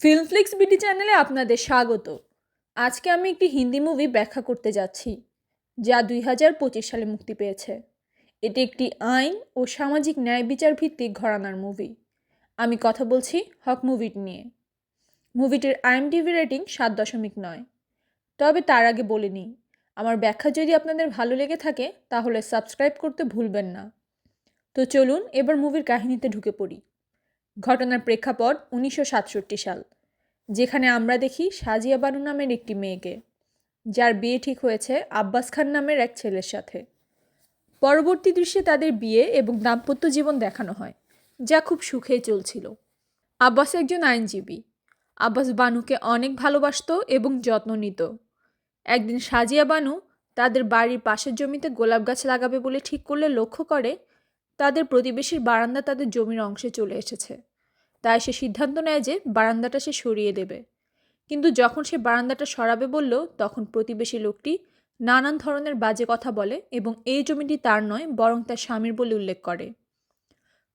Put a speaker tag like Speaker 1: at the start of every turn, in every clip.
Speaker 1: ফিল্মফ্লিক্স BD চ্যানেলে আপনাদের স্বাগত। আজকে আমি একটি হিন্দি মুভি ব্যাখ্যা করতে যাচ্ছি, যা 2025 সালে মুক্তি পেয়েছে। এটি একটি আইন ও সামাজিক ন্যায় বিচার ভিত্তিক ঘরানার মুভি। আমি কথা বলছি হক মুভিটি নিয়ে। মুভিটির IMDb রেটিং 7.9। তবে তার আগে বলে নিই, আমার ব্যাখ্যা যদি আপনাদের ভালো লেগে থাকে তাহলে সাবস্ক্রাইব করতে ভুলবেন না। তো চলুন এবার মুভির কাহিনীতে ঢুকে পড়ি। ঘটনার প্রেক্ষাপট 1967 সাল, যেখানে আমরা দেখি সাজিয়া বানু নামের একটি মেয়েকে, যার বিয়ে ঠিক হয়েছে আব্বাস খান নামের এক ছেলের সাথে। পরবর্তী দৃশ্যে তাদের বিয়ে এবং দাম্পত্য জীবন দেখানো হয়, যা খুব সুখেই চলছিল। আব্বাস একজন আইনজীবী। আব্বাস বানুকে অনেক ভালোবাসতো এবং যত্ন নিত। একদিন সাজিয়া বানু তাদের বাড়ির পাশের জমিতে গোলাপ গাছ লাগাবে বলে ঠিক করলে লক্ষ্য করে তাদের প্রতিবেশীর বারান্দা তাদের জমির অংশে চলে এসেছে। তাই সে সিদ্ধান্ত নেয় যে বারান্দাটা সে সরিয়ে দেবে। কিন্তু যখন সে বারান্দাটা সরাবে বলল, তখন প্রতিবেশী লোকটি নানান ধরনের বাজে কথা বলে এবং এই জমিটি তার নয় বরং তার স্বামীর বলে উল্লেখ করে।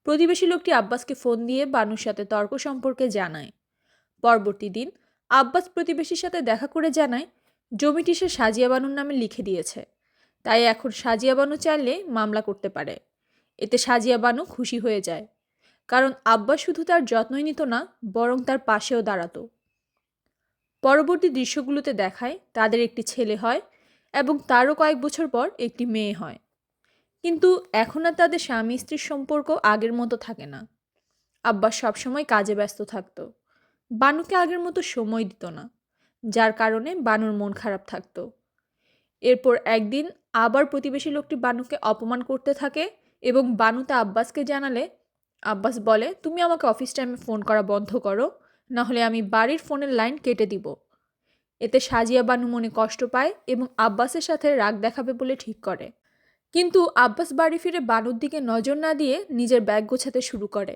Speaker 1: প্রতিবেশী লোকটি আব্বাসকে ফোন দিয়ে বানুর সাথে তর্ক সম্পর্কে জানায়। পরবর্তী দিন আব্বাস প্রতিবেশীর সাথে দেখা করে জানায় জমিটি সে সাজিয়া বানুর নামে লিখে দিয়েছে। তাই এখন সাজিয়া বানু চাইলে মামলা করতে পারে। এতে সাজিয়া বানু খুশি হয়ে যায়, কারণ আব্বাস শুধু তার যত্নই নিত না, বরং তার পাশেও দাঁড়াতো। পরবর্তী দৃশ্যগুলোতে দেখায় তাদের একটি ছেলে হয় এবং তারও কয়েক বছর পর একটি মেয়ে হয়। কিন্তু এখন আর তাদের স্বামী স্ত্রীর সম্পর্ক আগের মতো থাকে না। আব্বাস সবসময় কাজে ব্যস্ত থাকতো, বানুকে আগের মতো সময় দিত না, যার কারণে বানুর মন খারাপ থাকতো। এরপর একদিন আবার প্রতিবেশী লোকটি বানুকে অপমান করতে থাকে এবং বানু তা আব্বাসকে জানালে আব্বাস বলে, তুমি আমাকে অফিস টাইমে ফোন করা বন্ধ করো, নাহলে আমি বাড়ির ফোনের লাইন কেটে দিব। এতে সাজিয়া বানু মনে কষ্ট পায় এবং আব্বাসের সাথে রাগ দেখাবে বলে ঠিক করে। কিন্তু আব্বাস বাড়ি ফিরে বানুর দিকে নজর না দিয়ে নিজের ব্যাগ গোছাতে শুরু করে।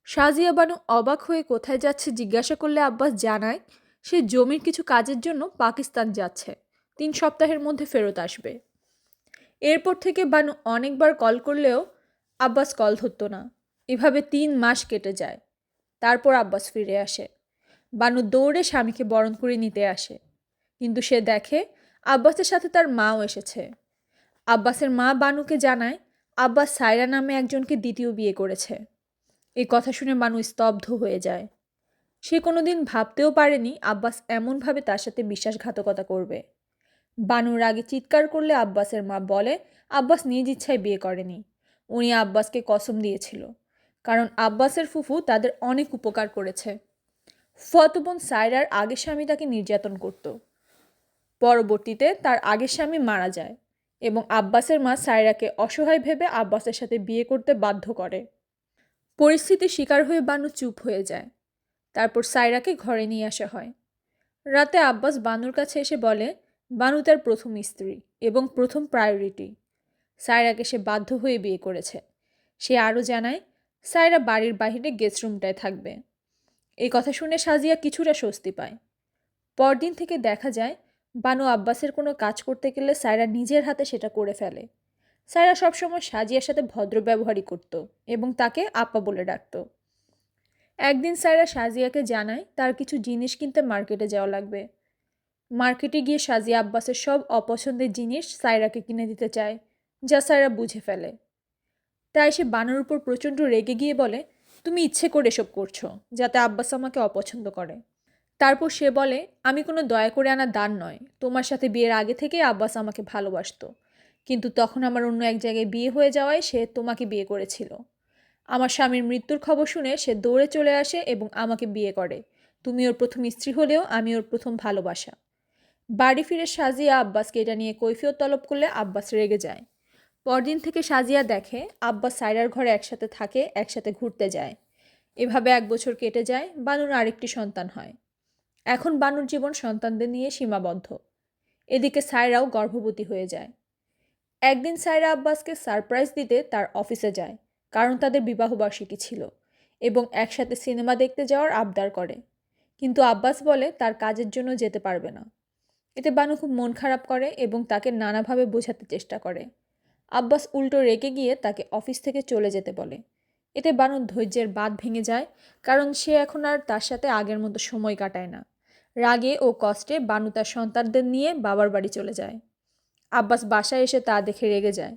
Speaker 1: সাজিয়া বানু অবাক হয়ে কোথায় যাচ্ছে জিজ্ঞাসা করলে আব্বাস জানায় সে জমির কিছু কাজের জন্য পাকিস্তান যাচ্ছে, 3 সপ্তাহের মধ্যে ফেরত আসবে। এরপর থেকে বানু অনেকবার কল করলেও আব্বাস কল ধরত না। এভাবে 3 মাস কেটে যায়। তারপর আব্বাস ফিরে আসে। বানু দৌড়ে স্বামীকে বরণ করে নিতে আসে, কিন্তু সে দেখে আব্বাসের সাথে তার মাও এসেছে। আব্বাসের মা বানুকে জানায় আব্বাস সায়রা নামে একজনকে দ্বিতীয় বিয়ে করেছে। এই কথা শুনে বানু স্তব্ধ হয়ে যায়। সে কোনোদিন ভাবতেও পারেনি আব্বাস এমনভাবে তার সাথে বিশ্বাসঘাতকতা করবে। বানুর আগে চিৎকার করলে আব্বাসের মা বলে আব্বাস নিজ ইচ্ছায় বিয়ে করেনি, উনি আব্বাসকে কসম দিয়েছিল, কারণ আব্বাসের ফুফু তাদের অনেক উপকার করেছে। ফতবোন সায়রার আগের স্বামী তাকে নির্যাতন করত। পরবর্তীতে তার আগের স্বামী মারা যায় এবং আব্বাসের মা সায়রাকে অসহায় ভেবে আব্বাসের সাথে বিয়ে করতে বাধ্য করে। পরিস্থিতির শিকার হয়ে বানু চুপ হয়ে যায়। তারপর সায়রাকে ঘরে নিয়ে আসা হয়। রাতে আব্বাস বানুর কাছে এসে বলে বানু তার প্রথম স্ত্রী এবং প্রথম প্রায়োরিটি। সায়রাকে সে বাধ্য হয়ে বিয়ে করেছে। সে আরও জানায় সায়রা বাড়ির বাইরে গেস্ট রুমটায় থাকবে। এই কথা শুনে সাজিয়া কিছুটা স্বস্তি পায়। পরদিন থেকে দেখা যায় বানু আব্বাসের কোনো কাজ করতে গেলে সায়রা নিজের হাতে সেটা করে ফেলে। সায়রা সবসময় সাজিয়ার সাথে ভদ্র ব্যবহারই করত এবং তাকে আপা বলে ডাকত। একদিন সায়রা সাজিয়াকে জানায় তার কিছু জিনিস কিনতে মার্কেটে যাওয়া লাগবে। মার্কেটে গিয়ে সাজিয়া আব্বাসের সব অপছন্দের জিনিস সায়রাকে কিনে দিতে চায়, যা সায়রা বুঝে ফেলে। তাই সে বানুর উপর প্রচণ্ড রেগে গিয়ে বলে, তুমি ইচ্ছে করে এসব করছো যাতে আব্বাস আমাকে অপছন্দ করে। তারপর সে বলে, আমি কোনো দয়া করে আনা দান নয়, তোমার সাথে বিয়ের আগে থেকেই আব্বাস আমাকে ভালোবাসতো, কিন্তু তখন আমার অন্য এক জায়গায় বিয়ে হয়ে যাওয়ায় সে তোমাকে বিয়ে করেছিল। আমার স্বামীর মৃত্যুর খবর শুনে সে দৌড়ে চলে আসে এবং আমাকে বিয়ে করে। তুমি ওর প্রথম স্ত্রী হলেও আমি ওর প্রথম ভালোবাসা। বাড়ি ফিরে সাজিয়া আব্বাসকে এটা নিয়ে কৈফিয়ত তলব করলে আব্বাস রেগে যায়। পরদিন থেকে সাজিয়া দেখে আব্বাস সায়রার ঘরে একসাথে থাকে, একসাথে ঘুরতে যায়। এভাবে 1 বছর কেটে যায়। বানুর আরেকটি সন্তান হয়। এখন বানুর জীবন সন্তানদের নিয়ে সীমাবদ্ধ। এদিকে সায়রাও গর্ভবতী হয়ে যায়। একদিন সায়রা আব্বাসকে সারপ্রাইজ দিতে তার অফিসে যায়, কারণ তাদের বিবাহবার্ষিকী ছিল, এবং একসাথে সিনেমা দেখতে যাওয়ার আবদার করে। কিন্তু আব্বাস বলে তার কাজের জন্য যেতে পারবে না। এতে বানু খুব মন খারাপ করে এবং তাকে নানাভাবে বোঝাতে চেষ্টা করে। আব্বাস উল্টো রেগে গিয়ে তাকে অফিস থেকে চলে যেতে বলে এতে বানুর ধৈর্যের বাঁধ ভেঙে যায়, কারণ সে এখন আর তার সাথে আগের মতো সময় কাটায় না। রাগে ও কষ্টে বানু তার সন্তানদের নিয়ে বাবার বাড়ি চলে যায়। আব্বাস বাসায় এসে তা দেখে রেগে যায়।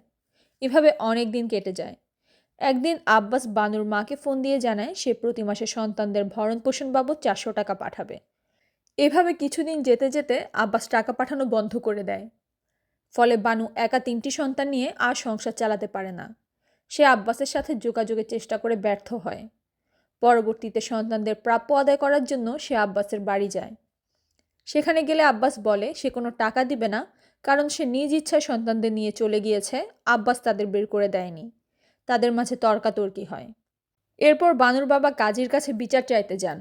Speaker 1: এভাবে অনেক দিন কেটে যায়। একদিন আব্বাস বানুর মাকে ফোন দিয়ে জানায় সে প্রতি মাসে সন্তানদের ভরণ পোষণ বাবদ 400 টাকা পাঠাবে। এভাবে কিছুদিন যেতে যেতে আব্বাস টাকা পাঠানো বন্ধ করে দেয়। ফলে বানু একা 3টি সন্তান নিয়ে আর সংসার চালাতে পারে না। সে আব্বাসের সাথে যোগাযোগের চেষ্টা করে ব্যর্থ হয়। পরবর্তীতে সন্তানদের প্রাপ্য আদায় করার জন্য সে আব্বাসের বাড়ি যায়। সেখানে গেলে আব্বাস বলে সে কোনো টাকা দিবে না, কারণ সে নিজ ইচ্ছায় সন্তানদের নিয়ে চলে গিয়েছে, আব্বাস তাদের বের করে দেয়নি। তাদের মাঝে তর্কাতর্কি হয়। এরপর বানুর বাবা কাজীর কাছে বিচার চাইতে যান,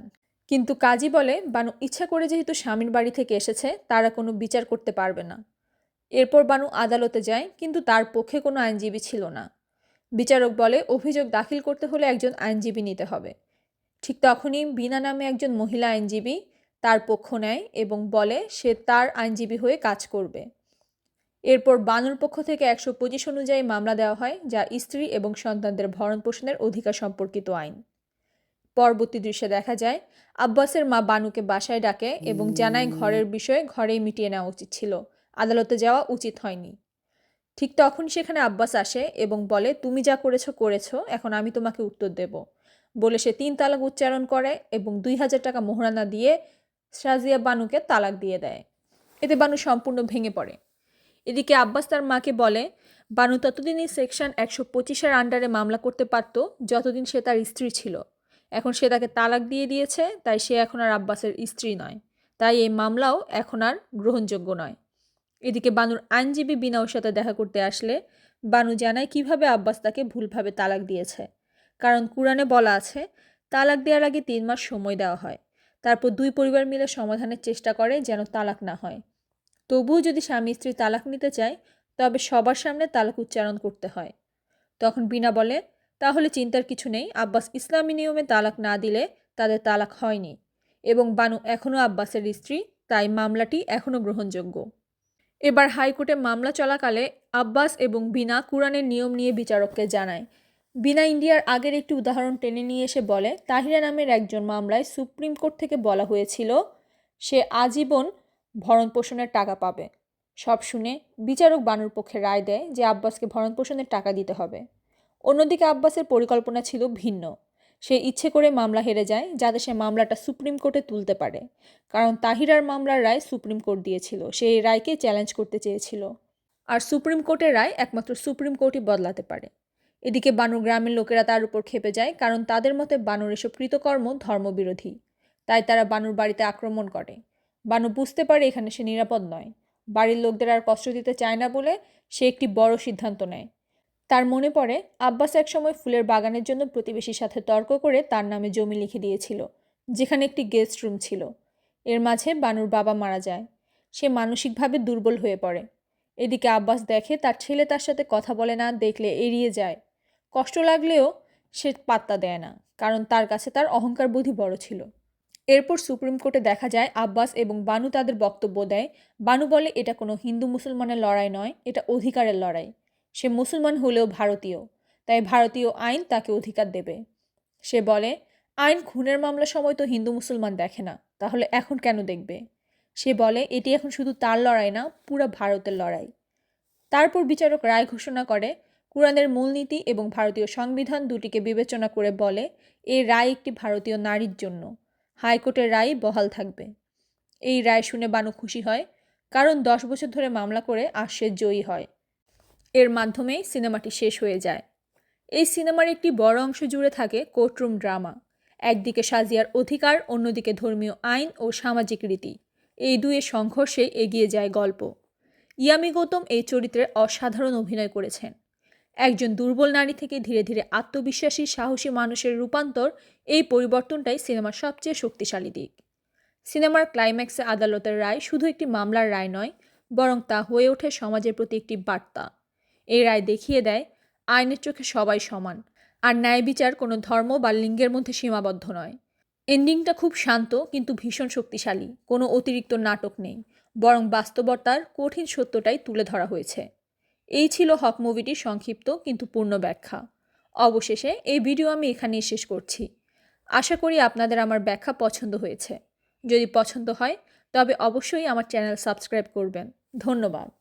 Speaker 1: কিন্তু কাজী বলে বানু ইচ্ছা করে যেহেতু স্বামীর বাড়ি থেকে এসেছে, তারা কোনো বিচার করতে পারবে না। এরপর বানু আদালতে যায়, কিন্তু তার পক্ষে কোনো আইনজীবী ছিল না। বিচারক বলে অভিযোগ দাখিল করতে হলে একজন আইনজীবী নিতে হবে। ঠিক তখনই বিনা নামে একজন মহিলা আইনজীবী তার পক্ষ নেয় এবং বলে সে তার আইনজীবী হয়ে কাজ করবে। এরপর বানুর পক্ষ থেকে 125 অনুযায়ী মামলা দেওয়া হয়, যা স্ত্রী এবং সন্তানদের ভরণ পোষণের অধিকার সম্পর্কিত আইন। পরবর্তী দৃশ্যে দেখা যায় আব্বাসের মা বানুকে বাসায় ডাকে এবং জানায় ঘরের বিষয়ে ঘরেই মিটিয়ে নেওয়া উচিত ছিল, আদালতে যাওয়া উচিত হয়নি। ঠিক তখন সেখানে আব্বাস আসে এবং বলে তুমি যা করেছো করেছো, এখন আমি তোমাকে উত্তর দেব বলে সে 3 তালাক উচ্চারণ করে এবং 2000 টাকা মোহরানা দিয়ে সাজিয়া বানুকে তালাক দিয়ে দেয়। এতে বানু সম্পূর্ণ ভেঙে পড়ে। এদিকে আব্বাস তার মাকে বলে বানু ততদিনই সেকশন 125-এর আন্ডারে মামলা করতে পারত যতদিন সে তার স্ত্রী ছিল। এখন সে তাকে তালাক দিয়ে দিয়েছে, তাই সে এখন আর আব্বাসের স্ত্রী নয়, তাই এই মামলাও এখন আর গ্রহণযোগ্য নয়। এদিকে বানুর আইনজীবী বিনা ওর সাথে দেখা করতে আসলে বানু জানায় কিভাবে আব্বাস তাকে ভুলভাবে তালাক দিয়েছে। কারণ কুরআনে বলা আছে তালাক দেওয়ার আগে 3 মাস সময় দেওয়া হয়, তারপর 2 পরিবার মিলে সমাধানের চেষ্টা করে যেন তালাক না হয়। তবুও যদি স্বামী স্ত্রী তালাক নিতে চায়, তবে সবার সামনে তালাক উচ্চারণ করতে হয়। তখন বিনা বলে তাহলে চিন্তার কিছু নেই, আব্বাস ইসলামী নিয়মে তালাক না দিলে তাদের তালাক হয়নি এবং বানু এখনও আব্বাসের স্ত্রী, তাই মামলাটি এখনও গ্রহণযোগ্য। এবার হাইকোর্টে মামলা চলাকালে আব্বাস এবং বিনা কুরআনের নিয়ম নিয়ে বিচারককে জানায়। বিনা ইন্ডিয়ার আগের একটি উদাহরণ টেনে নিয়ে এসে বলে তাহিরা নামের একজন মামলায় সুপ্রিম কোর্ট থেকে বলা হয়েছিল সে আজীবন ভরণ পোষণের টাকা পাবে। সব শুনে বিচারক বানুর পক্ষে রায় দেয় যে আব্বাসকে ভরণ পোষণের টাকা দিতে হবে। অন্যদিকে আব্বাসের পরিকল্পনা ছিল ভিন্ন। সে ইচ্ছে করে মামলা হেরে যায় যাতে সে মামলাটা সুপ্রিম কোর্টে তুলতে পারে, কারণ তাহিরার মামলার রায় সুপ্রিম কোর্ট দিয়েছিল, সে এই রায়কে চ্যালেঞ্জ করতে চেয়েছিল। আর সুপ্রিম কোর্টের রায় একমাত্র সুপ্রিম কোর্টই বদলাতে পারে। এদিকে বানুর গ্রামের লোকেরা তার উপর ক্ষেপে যায়, কারণ তাদের মতে বানুর এসব কৃতকর্ম ধর্মবিরোধী। তাই তারা বানুর বাড়িতে আক্রমণ করে। বানু বুঝতে পারে এখানে সে নিরাপদ নয়। বাড়ির লোকদের আর কষ্ট দিতে চায় না বলে সে একটি বড় সিদ্ধান্ত নেয়। তার মনে পড়ে আব্বাস একসময় ফুলের বাগানের জন্য প্রতিবেশীর সাথে তর্ক করে তার নামে জমি লিখে দিয়েছিল, যেখানে একটি গেস্ট রুম ছিল। এর মাঝে বানুর বাবা মারা যায়। সে মানসিকভাবে দুর্বল হয়ে পড়ে। এদিকে আব্বাস দেখে তার ছেলে তার সাথে কথা বলে না, দেখলে এড়িয়ে যায়। কষ্ট লাগলেও সে পাত্তা দেয় না, কারণ তার কাছে তার অহংকার বোধই বড় ছিল। এরপর সুপ্রিম কোর্টে দেখা যায় আব্বাস এবং বানু তাদের বক্তব্য দেয়। বানু বলে এটা কোনো হিন্দু মুসলমানের লড়াই নয়, এটা অধিকারের লড়াই। সে মুসলমান হলেও ভারতীয়, তাই ভারতীয় আইন তাকে অধিকার দেবে। সে বলে আইন খুনের মামলার সময় তো হিন্দু মুসলমান দেখে না, তাহলে এখন কেন দেখবে। সে বলে এটি এখন শুধু তার লড়াই না, পুরো ভারতের লড়াই। তারপর বিচারক রায় ঘোষণা করে কুরআনের মূলনীতি এবং ভারতীয় সংবিধান দুটিকে বিবেচনা করে বলে এই রায় একটি ভারতীয় নারীর জন্য, হাইকোর্টের রায় বহাল থাকবে। এই রায় শুনে বানু খুশি হয়, কারণ 10 বছর ধরে মামলা করে আর সে জয়ী হয়। এর মাধ্যমেই সিনেমাটি শেষ হয়ে যায়। এই সিনেমার একটি বড় অংশ জুড়ে থাকে কোর্টরুম ড্রামা। একদিকে সাজিয়ার অধিকার, অন্যদিকে ধর্মীয় আইন ও সামাজিক রীতি, এই দুয়ের সংঘর্ষে এগিয়ে যায় গল্প। ইয়ামি গৌতম এই চরিত্রে অসাধারণ অভিনয় করেছেন। একজন দুর্বল নারী থেকে ধীরে ধীরে আত্মবিশ্বাসী সাহসী মানুষের রূপান্তর, এই পরিবর্তনটাই সিনেমার সবচেয়ে শক্তিশালী দিক। সিনেমার ক্লাইম্যাক্সে আদালতের রায় শুধু একটি মামলার রায় নয়, বরং তা হয়ে ওঠে সমাজের প্রতি একটি বার্তা। এই রায় দেখিয়ে দেয় আইনের চোখে সবাই সমান, আর ন্যায় বিচার কোনো ধর্ম বা লিঙ্গের মধ্যে সীমাবদ্ধ নয়। এন্ডিংটা খুব শান্ত কিন্তু ভীষণ শক্তিশালী। কোনো অতিরিক্ত নাটক নেই, বরং বাস্তবতার কঠিন সত্যটাই তুলে ধরা হয়েছে। এই ছিল হক মুভিটির সংক্ষিপ্ত কিন্তু পূর্ণ ব্যাখ্যা। অবশেষে এই ভিডিও আমি এখানেই শেষ করছি। আশা করি আপনাদের আমার ব্যাখ্যা পছন্দ হয়েছে। যদি পছন্দ হয় তবে অবশ্যই আমার চ্যানেল সাবস্ক্রাইব করবেন। ধন্যবাদ।